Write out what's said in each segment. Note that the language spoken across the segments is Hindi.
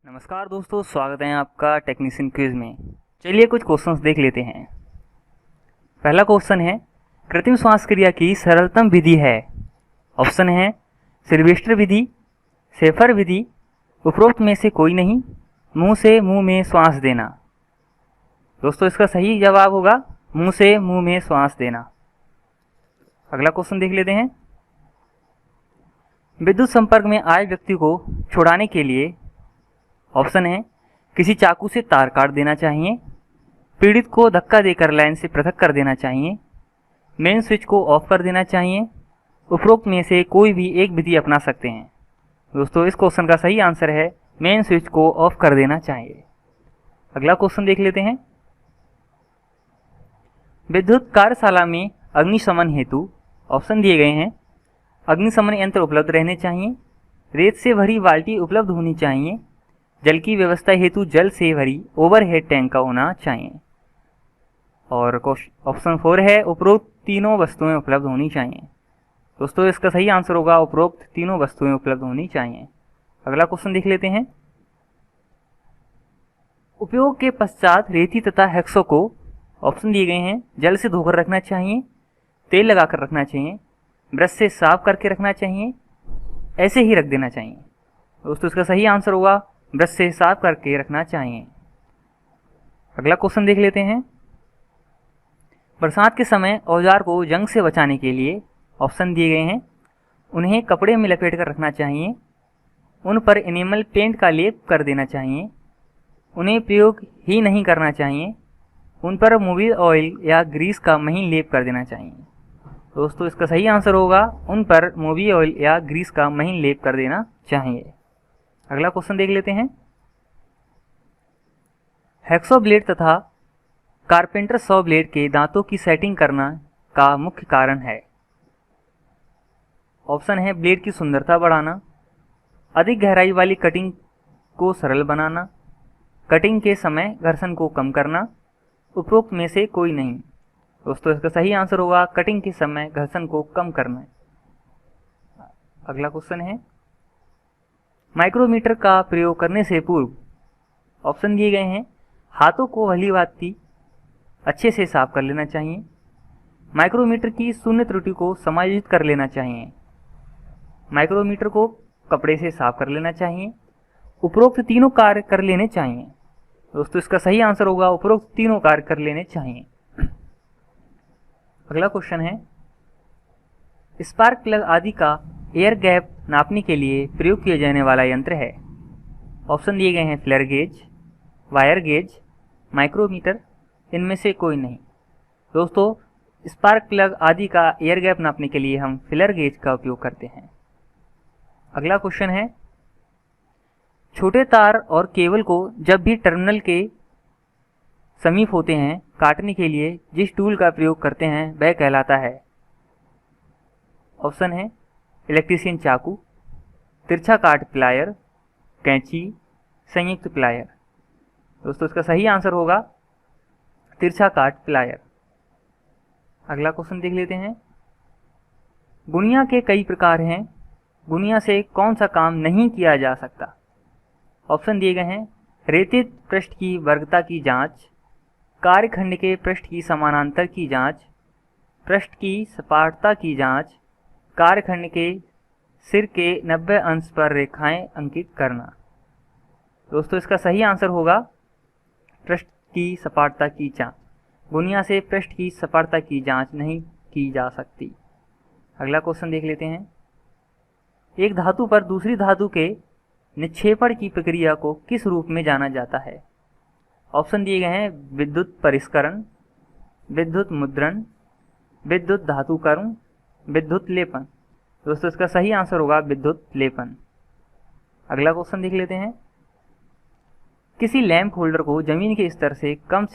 नमस्कार दोस्तों, स्वागत है आपका टेक्नीशियन क्विज में। चलिए कुछ क्वेश्चंस देख लेते हैं। पहला क्वेश्चन है, कृत्रिम श्वास क्रिया की सरलतम विधि है। ऑप्शन है सिल्वेस्टर विधि, शेफर विधि, उपरोक्त में से कोई नहीं, मुंह से मुंह में श्वास देना। दोस्तों इसका सही जवाब होगा मुंह से मुंह में श्वास देना। अगला क्वेश्चन देख लेते हैं। विद्युत संपर्क में आए व्यक्ति को छुड़ाने के लिए ऑप्शन है किसी चाकू से तार काट देना चाहिए, पीड़ित को धक्का देकर लाइन से पृथक कर देना चाहिए, मेन स्विच को ऑफ कर देना चाहिए, उपरोक्त में से कोई भी एक विधि अपना सकते हैं। दोस्तों इस क्वेश्चन का सही आंसर है मेन स्विच को ऑफ कर देना चाहिए। अगला क्वेश्चन देख लेते हैं। विद्युत कार्यशाला में अग्निशमन हेतु ऑप्शन दिए गए हैं, अग्निशमन यंत्र उपलब्ध रहने चाहिए, रेत से भरी बाल्टी उपलब्ध होनी चाहिए, जल की व्यवस्था हेतु जल से भरी ओवरहेड टैंक का होना चाहिए, और ऑप्शन 4 है उपरोक्त तीनों वस्तुएं उपलब्ध होनी चाहिए। दोस्तों इसका सही आंसर होगा उपरोक्त तीनों वस्तुएं उपलब्ध होनी चाहिए। अगला क्वेश्चन देख लेते हैं। उपयोग के पश्चात रेती तथा हेक्सो को ऑप्शन दिए गए हैं, जल से धोकर रखना चाहिए, तेल लगाकर रखना चाहिए, ब्रश से साफ करके रखना चाहिए, ऐसे ही रख देना चाहिए। दोस्तों इसका सही आंसर होगा ब्रश से साफ करके रखना चाहिए। अगला क्वेश्चन देख लेते हैं। बरसात के समय औजार को जंग से बचाने के लिए ऑप्शन दिए गए हैं, उन्हें कपड़े में लपेट कर रखना चाहिए, उन पर एनिमल पेंट का लेप कर देना चाहिए, उन्हें प्रयोग ही नहीं करना चाहिए, उन पर मोबिल ऑयल या ग्रीस का महीन लेप कर देना चाहिए। दोस्तों इसका सही आंसर होगा उन पर मोबिल ऑयल या ग्रीस का महीन लेप कर देना चाहिए। अगला क्वेश्चन देख लेते हैं। हेक्सो ब्लेड तथा कारपेंटर सॉ ब्लेड के दांतों की सेटिंग करना का मुख्य कारण है। ऑप्शन है ब्लेड की सुंदरता बढ़ाना, अधिक गहराई वाली कटिंग को सरल बनाना, कटिंग के समय घर्षण को कम करना, उपरोक्त में से कोई नहीं। दोस्तों इसका सही आंसर होगा कटिंग के समय घर्षण को कम करना। अगला क्वेश्चन है, माइक्रोमीटर का प्रयोग करने से पूर्व ऑप्शन दिए गए हैं, हाथों को भली भांति अच्छे से साफ कर लेना चाहिए, माइक्रोमीटर की शून्य त्रुटि को समायोजित कर लेना चाहिए, माइक्रोमीटर को कपड़े से साफ कर लेना चाहिए, उपरोक्त तीनों कार्य कर लेने चाहिए। दोस्तों इसका सही आंसर होगा उपरोक्त तीनों कार्य कर लेने चाहिए। अगला क्वेश्चन है, स्पार्क प्लग आदि का एयर गैप नापने के लिए प्रयोग किया जाने वाला यंत्र है। ऑप्शन दिए गए हैं feeler gauge, wire gauge, micrometer, इनमें से कोई नहीं। दोस्तों स्पार्क प्लग आदि का एयर गैप नापने के लिए हम फ्लेयर गेज का उपयोग करते हैं। अगला क्वेश्चन है, छोटे तार और केबल को जब भी टर्मिनल के समीप होते हैं काटने के लिए जिस टूल का प्रयोग करते हैं वह कहलाता है। ऑप्शन है इलेक्ट्रीशियन चाकू, तिरछा काट प्लायर, कैंची, संयुक्त प्लायर। दोस्तों इसका सही आंसर होगा तिरछा काट प्लायर। अगला क्वेश्चन देख लेते हैं। गुनिया के कई प्रकार हैं, गुनिया से कौन सा काम नहीं किया जा सकता। ऑप्शन दिए गए हैं, रेतित पृष्ठ की वर्गता की जांच, कार्यखंड के पृष्ठ की समानांतर की जांच, पृष्ठ की सपाटता की जांच, कार्यखंड के सिर के 90 अंश पर रेखाएं अंकित करना। दोस्तों इसका सही आंसर होगा पृष्ठ की सपाटता की जांच। गुनिया से पृष्ठ की सपाटता की जांच नहीं की जा सकती। अगला क्वेश्चन देख लेते हैं। एक धातु पर दूसरी धातु के निक्षेपण की प्रक्रिया को किस रूप में जाना जाता है। ऑप्शन दिए गए हैं, विद्युत परिष्करण, विद्युत मुद्रण, विद्युत धातुकरण, विद्युत लेपन। दोस्तों इसका सही आंसर होगा विद्युत लेपन। अगला क्वेश्चन देख लेते हैं। किसी लैंप होल्डर को जमीन के स्तर से कम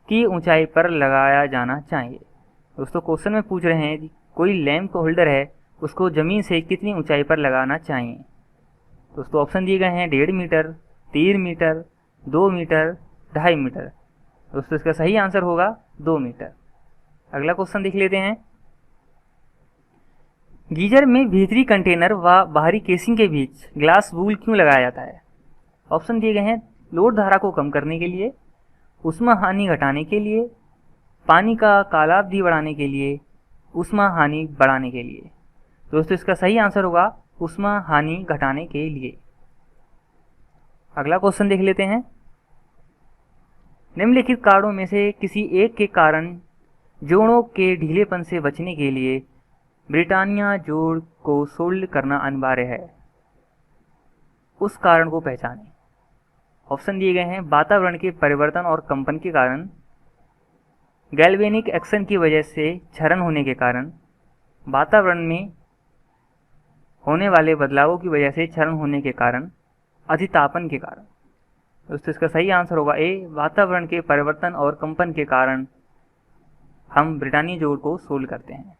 की ऊंचाई पर लगाया जाना चाहिए। दोस्तों क्वेश्चन में पूछ रहे हैं कोई लैंप होल्डर है उसको जमीन से कितनी ऊंचाई पर लगाना चाहिए। दोस्तों ऑप्शन दिए गए हैं 1.5 मीटर, 3 मीटर, 2 मीटर, 2.5 मीटर। दोस्तों इसका सही आंसर होगा 2 मीटर। अगला क्वेश्चन देख लेते हैं। गीजर में भीतरी कंटेनर व बाहरी केसिंग के बीच ग्लास वूल क्यों लगाया जाता है। ऑप्शन दिए गए हैं लोड धारा को कम करने के लिए, ऊष्मा हानि घटाने के लिए, पानी का कालावधि बढ़ाने के लिए, ऊष्मा हानि बढ़ाने के लिए। दोस्तों इसका सही आंसर होगा ऊष्मा हानि घटाने के लिए। अगला क्वेश्चन देख लेते हैं। निम्नलिखित कारणों में से किसी एक के कारण जोड़ों के ढीलेपन से बचने के लिए ब्रिटानिया जोड़ को सोल्ड करना अनिवार्य है, उस कारण को पहचानें। ऑप्शन दिए गए हैं वातावरण के परिवर्तन और कंपन के कारण, गैल्वेनिक एक्शन की वजह से क्षरण होने के कारण, वातावरण में होने वाले बदलावों की वजह से क्षरण होने के कारण, अधितापन के कारण। दोस्तों इसका सही आंसर होगा ए, वातावरण के परिवर्तन और कंपन के कारण हम ब्रिटानिया जोड़ को सोल्ड करते हैं।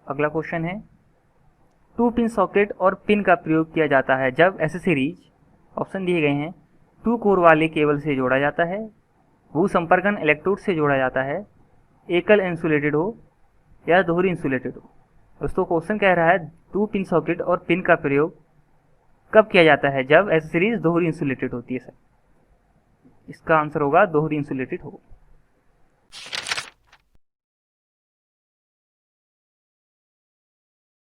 अगला क्वेश्चन है, 2 पिन सॉकेट और पिन का प्रयोग किया जाता है जब एसेसरीज, ऑप्शन दिए गए हैं 2 कोर वाले केबल से जोड़ा जाता है, भू संपर्कन इलेक्ट्रोड से जोड़ा जाता है, एकल इंसुलेटेड हो या दोहरी इंसुलेटेड हो। दोस्तों क्वेश्चन कह रहा है 2 पिन सॉकेट और पिन का प्रयोग कब किया जाता है जब एसेसरीज दोहरी इंसुलेटेड होती है सर। इसका आंसर होगा दोहरी इंसुलेटेड हो।